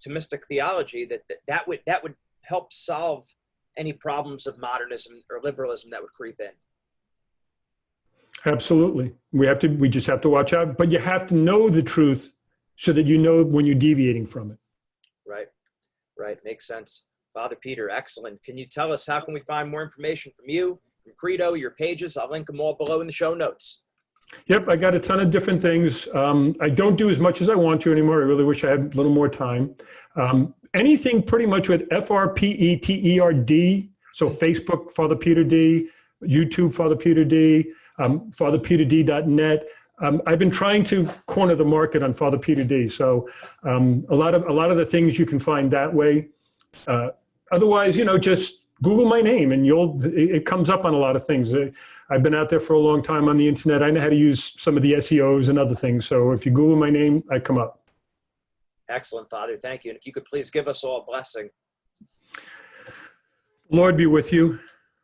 Thomistic theology, that would help solve any problems of modernism or liberalism that would creep in. Absolutely. We just have to watch out, but you have to know the truth so that you know when you're deviating from it. Right. Makes sense. Father Peter, excellent. Can you tell us, how can we find more information from you, from Credo, your pages? I'll link them all below in the show notes. Yep, I got a ton of different things. I don't do as much as I want to anymore. I really wish I had a little more time. Anything pretty much with FRPETERD, so Facebook, Father Peter D, YouTube, Father Peter D, fatherpeterd.net. I've been trying to corner the market on Father Peter D, so a lot of the things you can find that way. Otherwise, just Google my name and it comes up on a lot of things. I've been out there for a long time on the internet. I know how to use some of the SEOs and other things. So if you Google my name, I come up. Excellent, Father. Thank you. And if you could please give us all a blessing. Lord be with you.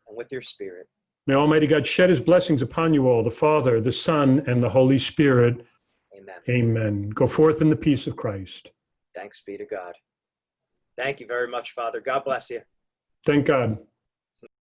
And with your spirit. May Almighty God shed his blessings upon you all, the Father, the Son, and the Holy Spirit. Amen. Amen. Go forth in the peace of Christ. Thanks be to God. Thank you very much, Father. God bless you. Thank God.